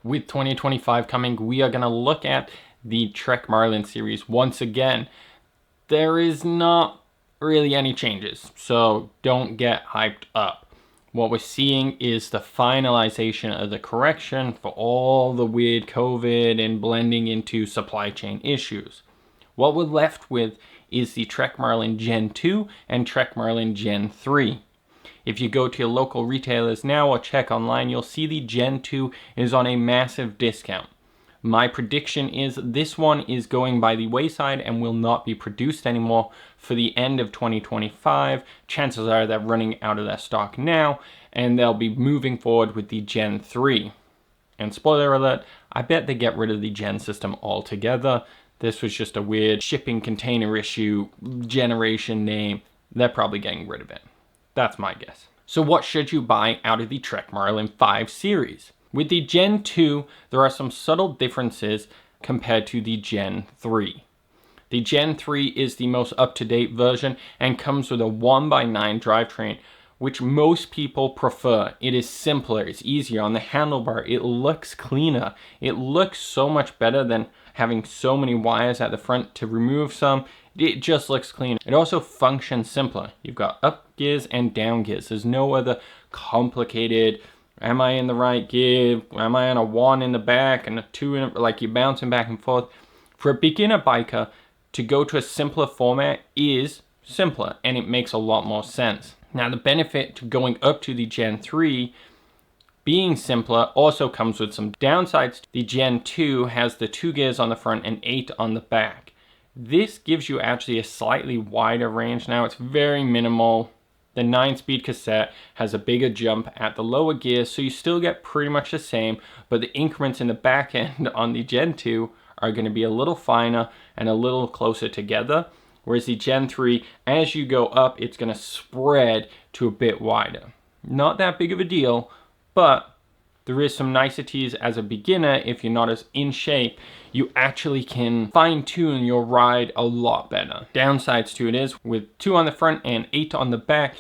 With 2025 coming, we are going to look at the Trek Marlin series once again. There is not really any changes, so don't get hyped up. What we're seeing is the finalization of the correction for all the weird COVID and blending into supply chain issues. What we're left with is the Trek Marlin Gen 2 and Trek Marlin Gen 3. If you go to your local retailers now or check online, you'll see the Gen 2 is on a massive discount. My prediction is this one is going by the wayside and will not be produced anymore for the end of 2025. Chances are they're running out of their stock now, and they'll be moving forward with the Gen 3. And spoiler alert, I bet they get rid of the Gen system altogether. This was just a weird shipping container issue, generation name. They're probably getting rid of it. That's my guess. So what should you buy out of the Trek Marlin 5 series? With the Gen 2, there are some subtle differences compared to the Gen 3. The Gen 3 is the most up-to-date version and comes with a 1x9 drivetrain, which most people prefer. It is simpler, it's easier on the handlebar, it looks cleaner. It looks so much better than having so many wires at the front to remove some. It just looks clean. It also functions simpler. You've got up gears and down gears. There's no other complicated, am I in the right gear? Am I on a 1 in the back and a 2 in, like you're bouncing back and forth. For a beginner biker, to go to a simpler format is simpler and it makes a lot more sense. Now the benefit to going up to the Gen 3 being simpler also comes with some downsides. The Gen 2 has the 2 gears on the front and 8 on the back. This gives you actually a slightly wider range now. It's very minimal. The 9-speed cassette has a bigger jump at the lower gears, so you still get pretty much the same, but the increments in the back end on the Gen 2 are going to be a little finer and a little closer together. Whereas the Gen 3, as you go up, it's going to spread to a bit wider. Not that big of a deal, but there is some niceties as a beginner. If you're not as in shape, you actually can fine-tune your ride a lot better. Downsides to it is, with 2 on the front and 8 on the back,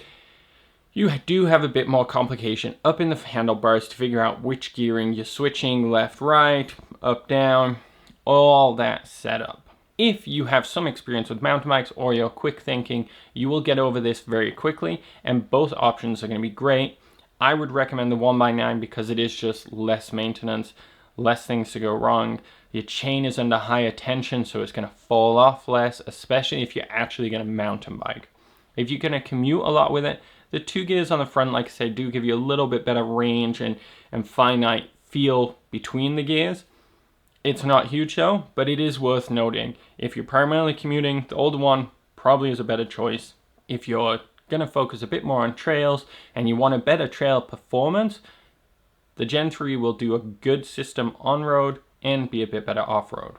you do have a bit more complication up in the handlebars to figure out which gearing you're switching, left, right, up, down, all that setup. If you have some experience with mountain bikes or you're quick thinking, you will get over this very quickly, and both options are going to be great. I would recommend the 1x9 because it is just less maintenance, less things to go wrong. Your chain is under higher tension, so it's going to fall off less, especially if you're actually going to mountain bike. If you're going to commute a lot with it, the 2 gears on the front, like I said, do give you a little bit better range and finite feel between the gears. It's not huge though, but it is worth noting. If you're primarily commuting, the older one probably is a better choice. If you're going to focus a bit more on trails and you want a better trail performance, the Gen 3 will do a good system on-road and be a bit better off-road.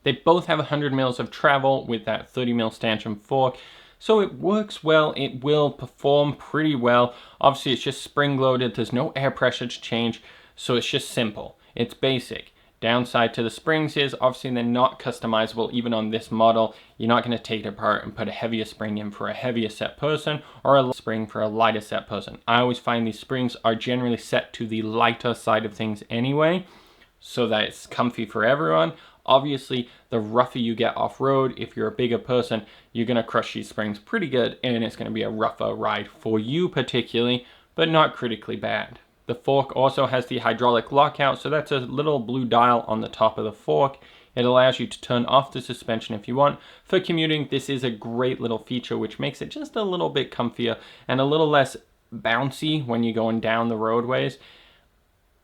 They both have 100 mils of travel with that 30 mil stanchion fork, so it works well. It will perform pretty well. Obviously it's just spring loaded, there's no air pressure to change, so it's just simple. It's basic. Downside to the springs is obviously they're not customizable even on this model. You're not going to take it apart and put a heavier spring in for a heavier set person or a spring for a lighter set person. I always find these springs are generally set to the lighter side of things anyway, so that it's comfy for everyone. Obviously, the rougher you get off-road, if you're a bigger person, you're going to crush these springs pretty good and it's going to be a rougher ride for you particularly, but not critically bad. The fork also has the hydraulic lockout, so that's a little blue dial on the top of the fork. It allows you to turn off the suspension if you want. For commuting, this is a great little feature which makes it just a little bit comfier and a little less bouncy when you're going down the roadways.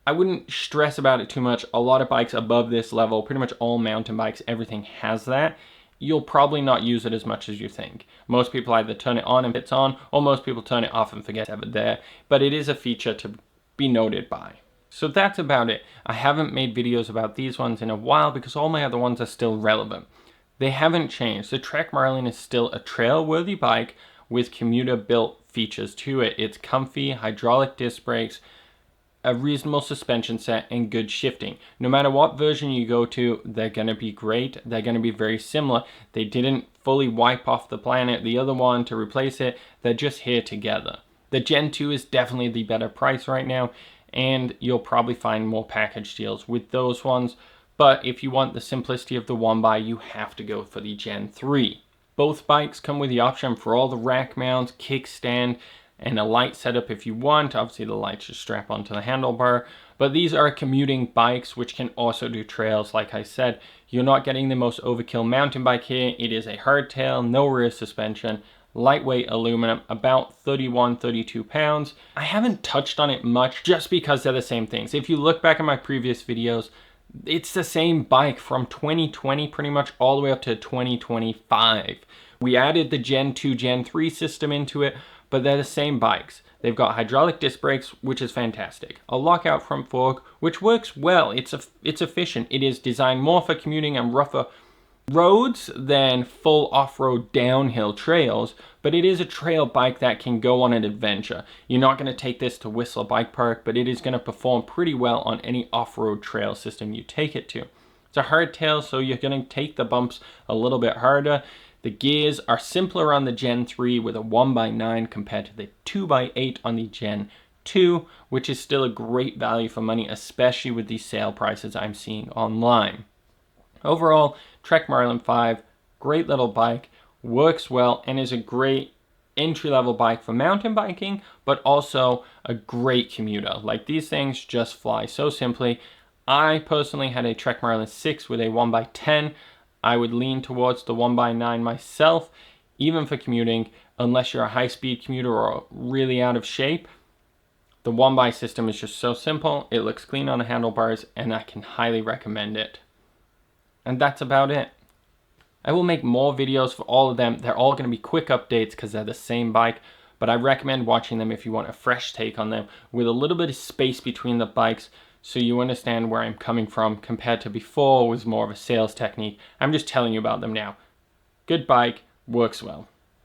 I wouldn't stress about it too much. A lot of bikes above this level, pretty much all mountain bikes, everything has that. You'll probably not use it as much as you think. Most people either turn it on and it's on, or most people turn it off and forget to have it there. But it is a feature to be noted by. So that's about it. I haven't made videos about these ones in a while because all my other ones are still relevant. They haven't changed. The Trek Marlin is still a trail-worthy bike with commuter-built features to it. It's comfy, hydraulic disc brakes, a reasonable suspension set, and good shifting. No matter what version you go to, they're going to be great. They're going to be very similar. They didn't fully wipe off the planet, the other one, to replace it. They're just here together. The Gen 2 is definitely the better price right now, and you'll probably find more package deals with those ones. But if you want the simplicity of the one by, you have to go for the Gen 3. Both bikes come with the option for all the rack mounts, kickstand, and a light setup if you want. Obviously the lights just strap onto the handlebar. But these are commuting bikes which can also do trails. Like I said, you're not getting the most overkill mountain bike here. It is a hardtail, no rear suspension, lightweight aluminum, about 32 pounds. I haven't touched on it much just because they're the same things. If you look back at my previous videos, it's the same bike from 2020 pretty much all the way up to 2025. We added the Gen 2, Gen 3 system into it, but they're the same bikes. They've got hydraulic disc brakes, which is fantastic. A lockout front fork, which works well. It's efficient. It is designed more for commuting and rougher roads than full off-road downhill trails, but it is a trail bike that can go on an adventure. You're not going to take this to Whistler Bike Park, but it is going to perform pretty well on any off-road trail system you take it to. It's a hardtail, so you're going to take the bumps a little bit harder. The gears are simpler on the Gen 3 with a 1x9 compared to the 2x8 on the Gen 2, which is still a great value for money, especially with these sale prices I'm seeing online. Overall, Trek Marlin 5, great little bike, works well, and is a great entry-level bike for mountain biking, but also a great commuter. Like, these things just fly so simply. I personally had a Trek Marlin 6 with a 1x10. I would lean towards the 1x9 myself, even for commuting, unless you're a high-speed commuter or really out of shape. The 1x system is just so simple, it looks clean on the handlebars, and I can highly recommend it. And that's about it. I will make more videos for all of them. They're all going to be quick updates because they're the same bike, but I recommend watching them if you want a fresh take on them with a little bit of space between the bikes so you understand where I'm coming from compared to before was more of a sales technique. I'm just telling you about them now. Good bike, works well.